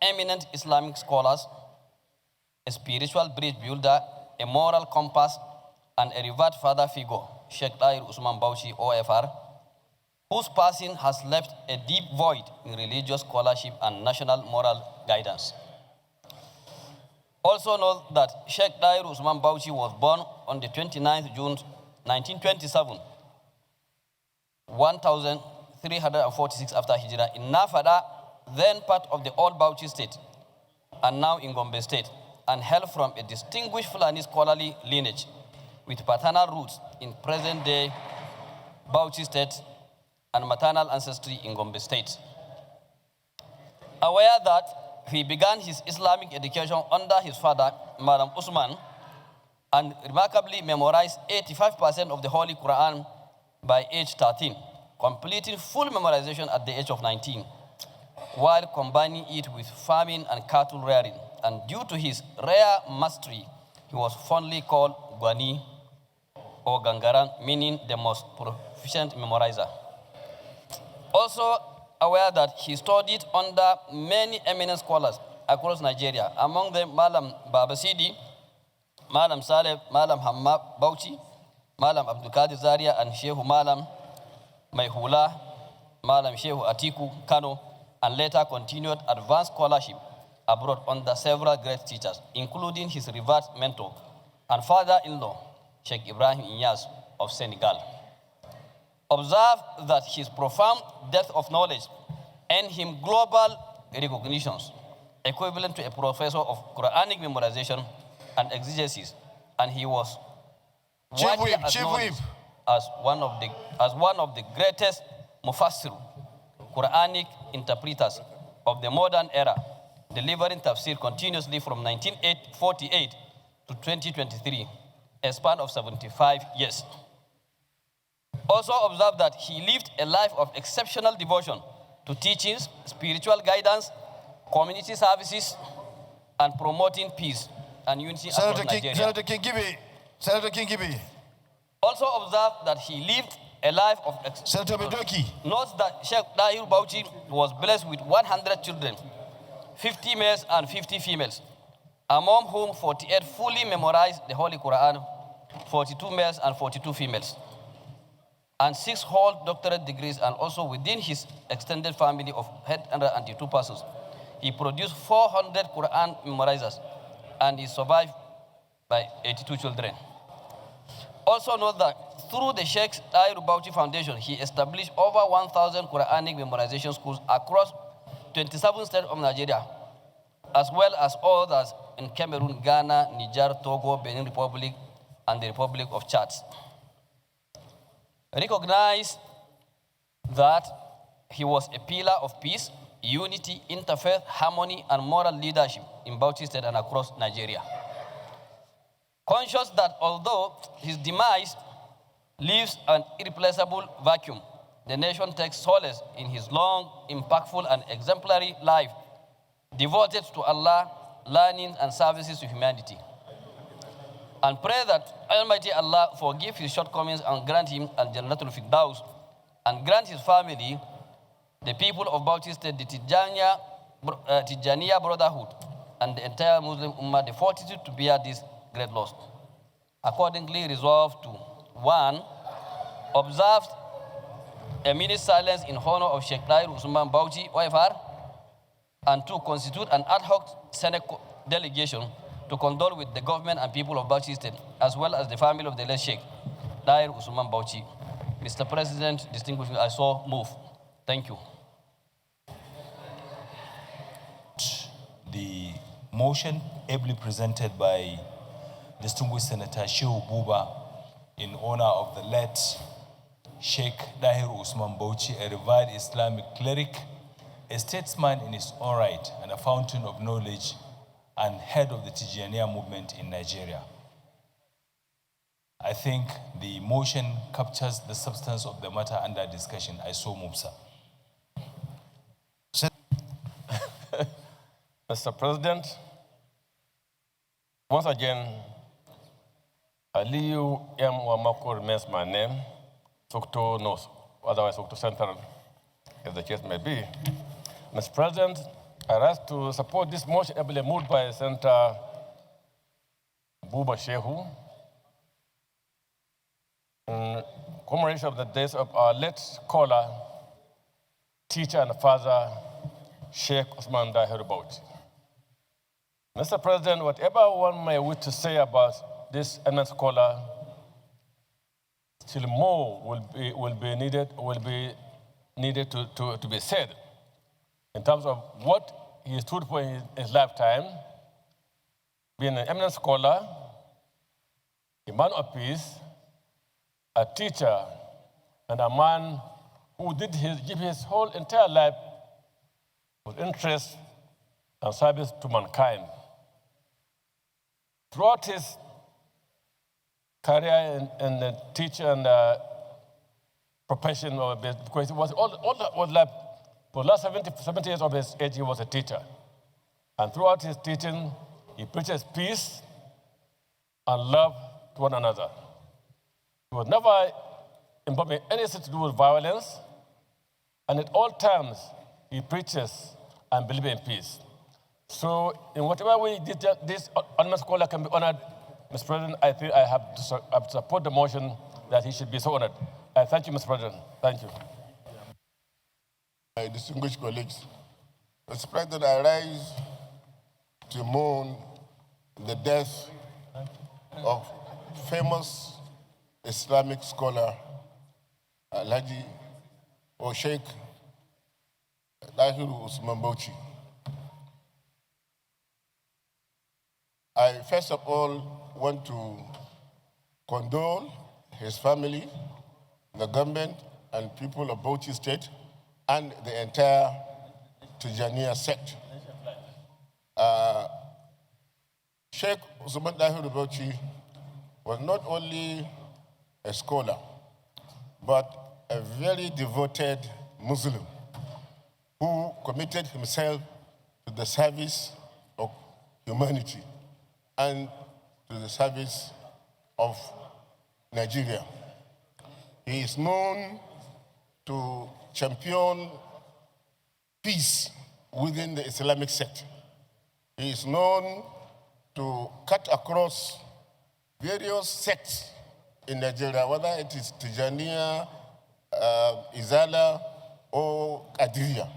eminent Islamic scholars, a spiritual bridge builder, a moral compass, and a revered father figure, Sheik Dahiru Bauchi, OFR, whose passing has left a deep void in religious scholarship and national moral guidance. Also note that Sheik Dahiru Bauchi was born on the 29th June 1927, 1346 after Hijrah, in Nafada, then part of the old Bauchi state, and now in Gombe state, and hailed from a distinguished Fulani scholarly lineage with paternal roots in present-day Bauchi state and maternal ancestry in Gombe state. Aware that he began his Islamic education under his father, Madam Usman, and remarkably memorized 85% of the Holy Quran by age 13, completing full memorization at the age of 19, while combining it with farming and cattle rearing. And due to his rare mastery, he was fondly called Gwani or Gangaran, meaning the most proficient memorizer. Also aware that he studied under many eminent scholars across Nigeria, among them Malam Babasidi, Malam Saleh, Malam Hamma Bauchi, Malam Abdul Qadir Zaria, and Sheikh Malam Maihula, Malam Sheikh Atiku Kano, and later continued advanced scholarship abroad under several great teachers, including his revered mentor and father-in-law, Sheikh Ibrahim Inyas of Senegal. Observe that his profound depth of knowledge earned him global recognitions, equivalent to a professor of Quranic memorization and exegesis, and he was widely acknowledged as one of the greatest mufassir, Quranic interpreters of the modern era, delivering tafsir continuously from 1948 to 2023, a span of 75 years. Also observe that he lived a life of exceptional devotion to teachings, spiritual guidance, community services, and promoting peace and unity across Nigeria. Senator Kingibi. Also observe that he lived a life of... Senator Mgbeke. Note that Sheik Dahiru Bauchi was blessed with 100 children, 50 males and 50 females, among whom 48 fully memorized the Holy Quran, 42 males and 42 females, and 6 hold doctorate degrees, and also within his extended family of 102 persons. He produced 400 Quran memorizers, and is survived by 82 children. Also note that through the Sheik Dahiru Bauchi Foundation, he established over 1,000 Quranic memorization schools across 27 states of Nigeria, as well as others in Cameroon, Ghana, Niger, Togo, Benin Republic, and the Republic of Chad. Recognize that he was a pillar of peace, unity, interfaith, harmony, and moral leadership in Bauchi State and across Nigeria. Conscious that although his demise leaves an irreplaceable vacuum, the nation takes solace in his long, impactful, and exemplary life devoted to Allah, learning, and services to humanity. And pray that Almighty Allah forgive his shortcomings and grant him Al-Jannatul Firdaus, and grant his family, the people of Bauchi State, the Tijaniya Brotherhood, and the entire Muslim Ummah the fortitude to bear this great loss. Accordingly, resolved to 1. Observe a minute silence in honor of Sheik Dahiru Bauchi, OFR, and 2. Constitute an ad hoc Senate delegation to condole with the government and people of Bauchi State, as well as the family of the late Sheik Dahiru Bauchi. Mr. President, distinguished, I so move. Thank you. The motion ably presented by distinguished Senator Shehu Buba in honor of the late Sheik Dahiru Bauchi, a revered Islamic cleric, a statesman in his own right, and a fountain of knowledge, and head of the Tijaniya movement in Nigeria. I think the motion captures the substance of the matter under discussion. I so move, sir. Mr. President, once again, Aliyu M. Wamako remains my name, Sokto North, otherwise Sokto Central, as the case may be. Mr. President, I rise to support this motion ably moved by Senator Buba Shehu in commemoration of the days of our late scholar, teacher, and father, Sheik Dahiru Bauchi. Mr. President, whatever one may wish to say about this eminent scholar, still more will be needed to be said in terms of what he stood for in his lifetime, being an eminent scholar, a man of peace, a teacher, and a man who give his whole entire life with interest and service to mankind. Throughout his career in the teacher and profession, because he was all life, for the last 70 years of his age, he was a teacher. And throughout his teaching, he preaches peace and love to one another. He was never involved in anything to do with violence, and at all times, he preaches and believes in peace. So in whatever way this honorable scholar can be honored, Mr. President, I think I have to support the motion that he should be so honored. I thank you, Mr. President. Thank you. My distinguished colleagues, Mr. President, I rise to mourn the death of famous Islamic scholar Alhaji or Sheik Dahiru Bauchi. I first of all want to condole his family, the government, and people of Bauchi State, and the entire Tijaniya sect. Sheik Dahiru Bauchi was not only a scholar, but a very devoted Muslim who committed himself to the service of humanity and to the service of Nigeria. He is known to champion peace within the Islamic sect. He is known to cut across various sects in Nigeria, whether it is Tijaniya, Izala, or Qadiriya.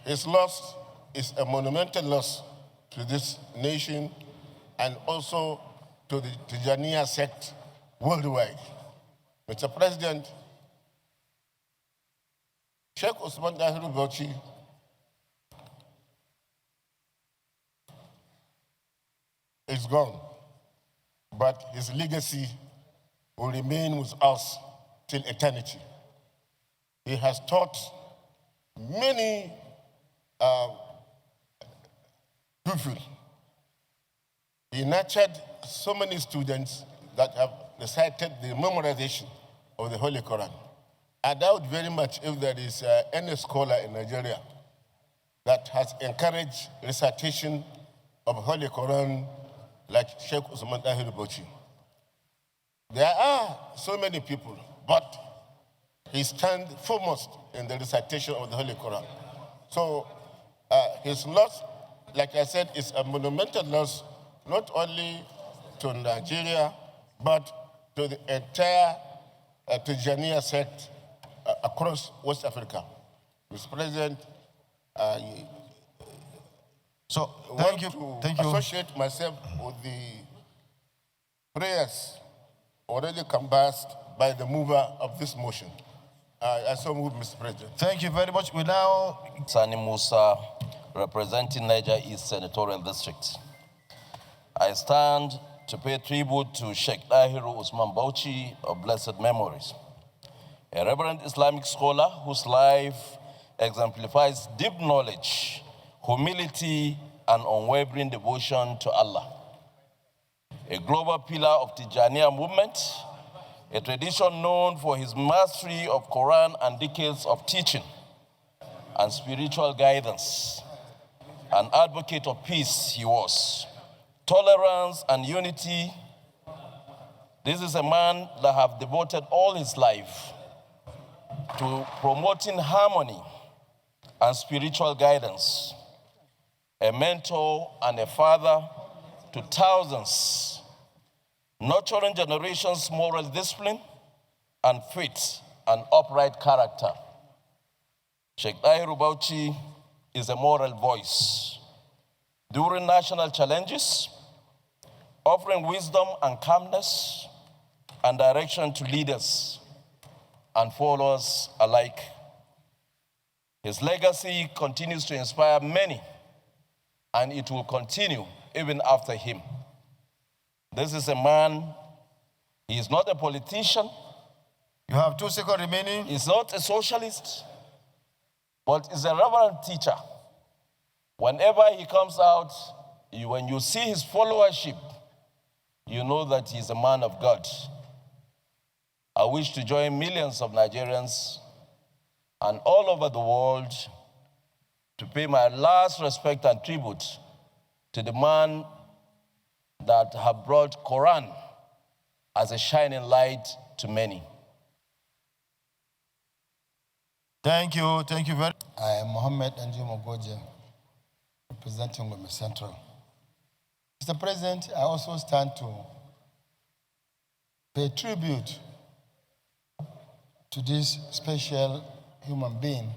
His loss is a monumental loss to this nation and also to the Tijaniya sect worldwide. Mr. President, Sheik Dahiru Bauchi is gone, but his legacy will remain with us till eternity. He has taught many people. He nurtured so many students that have recited the memorization of the Holy Quran. I doubt very much if there is any scholar in Nigeria that has encouraged recitation of Holy Quran like Sheik Dahiru Bauchi. There are so many people, but he stands foremost in the recitation of the Holy Quran. So his loss, like I said, is a monumental loss, not only to Nigeria, but to the entire Tijaniya sect across West Africa. Mr. President, thank you. Associate myself with the prayers already canvassed by the mover of this motion. I so move, Mr. President. Thank you very much. We now... Sani Musa, representing Niger East Senatorial District. I stand to pay tribute to Sheik Dahiru Bauchi of blessed memories, a reverend Islamic scholar whose life exemplifies deep knowledge, humility, and unwavering devotion to Allah. A global pillar of Tijaniya movement, a tradition known for his mastery of Quran and decades of teaching and spiritual guidance. An advocate of peace he was, tolerance and unity. This is a man that has devoted all his life to promoting harmony and spiritual guidance, a mentor and a father to thousands, nurturing generations' moral discipline and faith and upright character. Sheik Dahiru Bauchi is a moral voice during national challenges, offering wisdom and calmness and direction to leaders and followers alike. His legacy continues to inspire many, and it will continue even after him. This is a man, he is not a politician. You have 2 seconds remaining. He's not a socialist, but he's a reverend teacher. Whenever he comes out, when you see his followership, you know that he's a man of God. I wish to join millions of Nigerians and all over the world to pay my last respect and tribute to the man that have brought Quran as a shining light to many. Thank you very much. I am Mohammed Anjumogoje, representing Gombe Central. Mr. President, I also stand to pay tribute to this special human being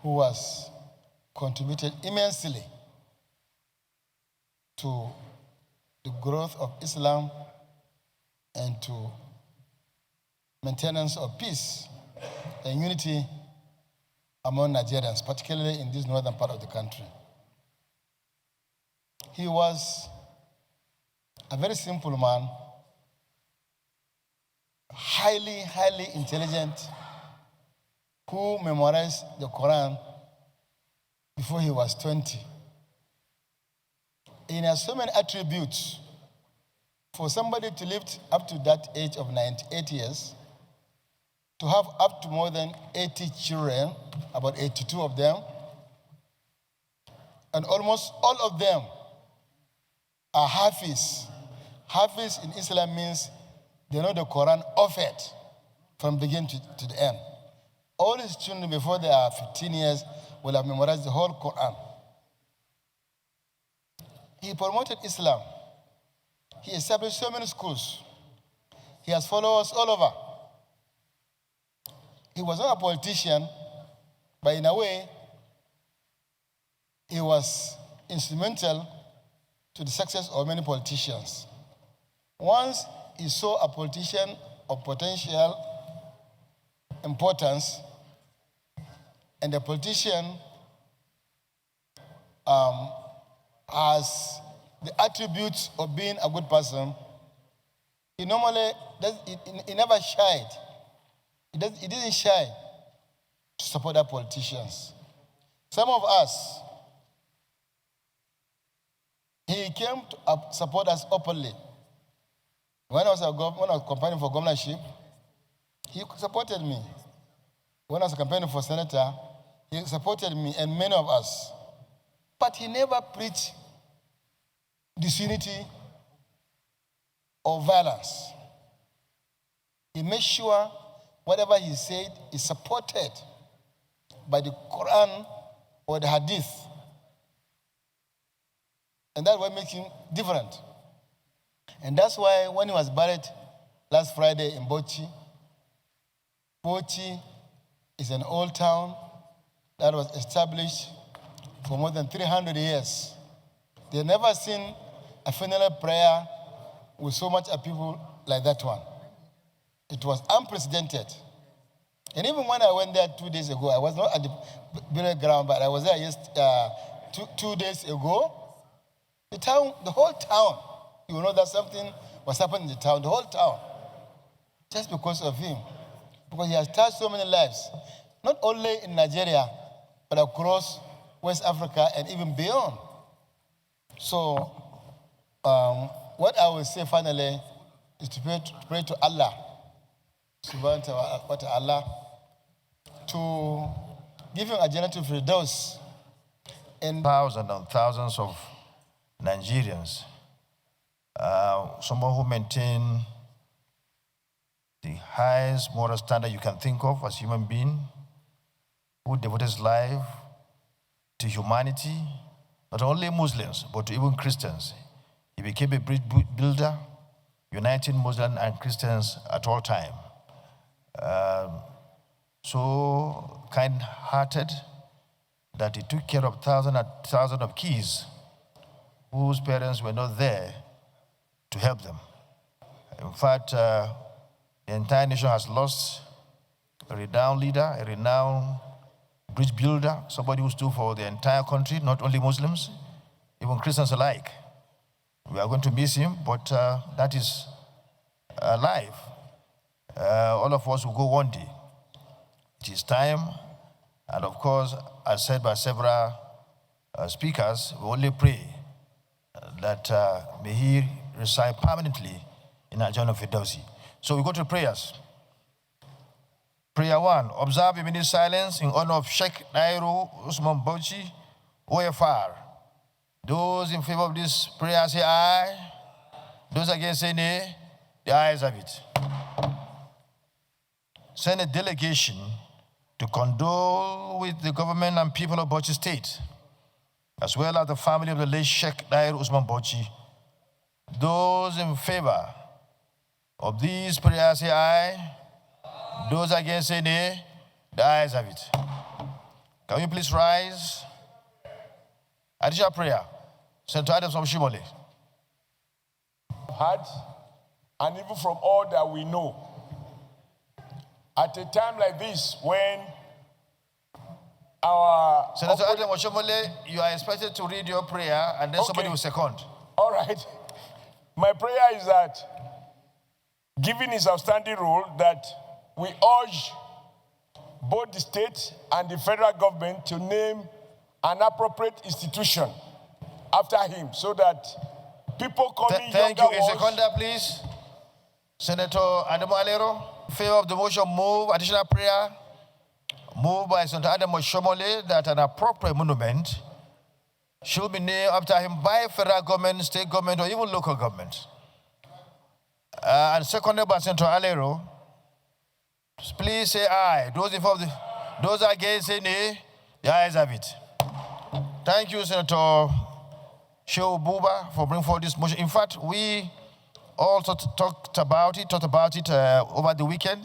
who has contributed immensely to the growth of Islam and to maintenance of peace and unity among Nigerians, particularly in this northern part of the country. He was a very simple man, highly intelligent, who memorized the Quran before he was 20. He has so many attributes. For somebody to live up to that age of 98 years, to have up to more than 80 children, about 82 of them, and almost all of them are Hafiz. Hafiz in Islam means they know the Quran off it from beginning to the end. All his children before they are 15 years will have memorized the whole Quran. He promoted Islam. He established so many schools. He has followers all over. He was not a politician, but in a way, he was instrumental to the success of many politicians. Once he saw a politician of potential importance, and the politician has the attributes of being a good person, he normally he never shied. He didn't shy to support our politicians. Some of us, he came to support us openly. When I was campaigning for governorship, he supported me. When I was campaigning for senator, he supported me and many of us. But he never preached disunity or violence. He made sure whatever he said is supported by the Quran or the Hadith. And that's what makes him different. And that's why when he was buried last Friday in Bauchi, Bauchi is an old town that was established for more than 300 years. They've never seen a funeral prayer with so much of people like that one. It was unprecedented. And even when I went there 2 days ago, I was not at the burial ground, but I was there two days ago. The whole town, you know that something was happening in the town, the whole town, just because of him. Because he has touched so many lives, not only in Nigeria, but across West Africa and even beyond. So, what I will say finally is to pray to Allah, subhanahu wa ta'ala, to give him a Jannatul Firdaus. And thousands and thousands of Nigerians, someone who maintain the highest moral standard you can think of as a human being, who devoted his life to humanity, not only Muslims, but to even Christians. He became a bridge builder, uniting Muslims and Christians at all times. So kind-hearted that he took care of thousands and thousands of kids whose parents were not there to help them. In fact, the entire nation has lost a renowned leader, a renowned bridge builder, somebody who stood for the entire country, not only Muslims, even Christians alike. We are going to miss him, but that is life. All of us will go one day. It is time, and of course, as said by several speakers, we only pray that may he reside permanently in Nigerianpolitics. So we go to prayers. Prayer 1, observe a minute silence in honor of Sheik Dahiru Bauchi, OFR. Those in favor of this prayer say aye. Those against say nay. The ayes have it. Send a delegation to condole with the government and people of Bauchi State, as well as the family of the late Sheik Dahiru Bauchi. Those in favor of these prayers say aye. Those against say nay. The ayes have it. Can you please rise? Additional prayer. Senator Adams from Shimole. Heard, and even from all that we know, at a time like this when our... Senator Adams from Shimole, you are expected to read your prayer and then somebody will second. All right. My prayer is that, given his outstanding role, that we urge both the state and the federal government to name an appropriate institution after him, so that people coming Thank you. younger A ones... seconder, please. Senator Adamu Alero, in favor of the motion, move additional prayer. Moved by Senator Adamu Shomole that an appropriate monument should be named after him by federal government, state government, or even local government. And seconded by Senator Alero. Please say aye. Those in favor, those against say nay. The ayes have it. Thank you, Senator Sheik Buba, for bringing forward this motion. In fact, we also talked about it over the weekend,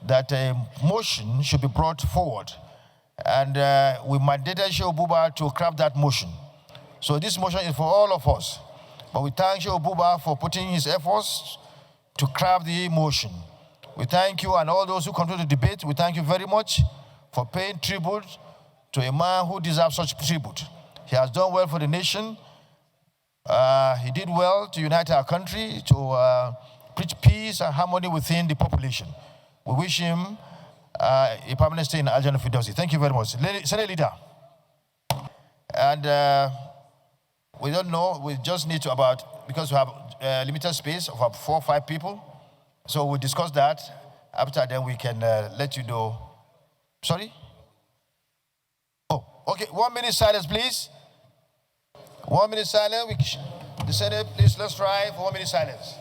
that a motion should be brought forward. And we mandated Sheik Buba to craft that motion. So this motion is for all of us. But we thank Sheik Buba for putting his efforts to craft the motion. We thank you, and all those who come to the debate, we thank you very much for paying tribute to a man who deserves such tribute. He has done well for the nation. He did well to unite our country, to preach peace and harmony within the population. We wish him a permanent stay in Nigerianpolitics. Thank you very much. Senate Leader. And we don't know, we just need to because we have limited space of about 4 or 5 people. So we'll discuss that. After then we can let you know. Sorry? Oh, okay. 1 minute silence, please. 1 minute silence. The Senate, please, let's try for 1 minute silence.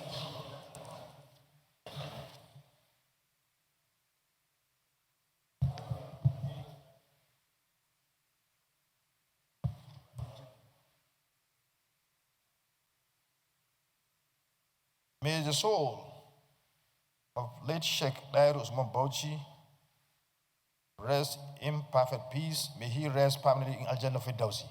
May the soul of late Sheik Dahiru Bauchi rest in perfect peace. May he rest permanently in Nigerianpolitics.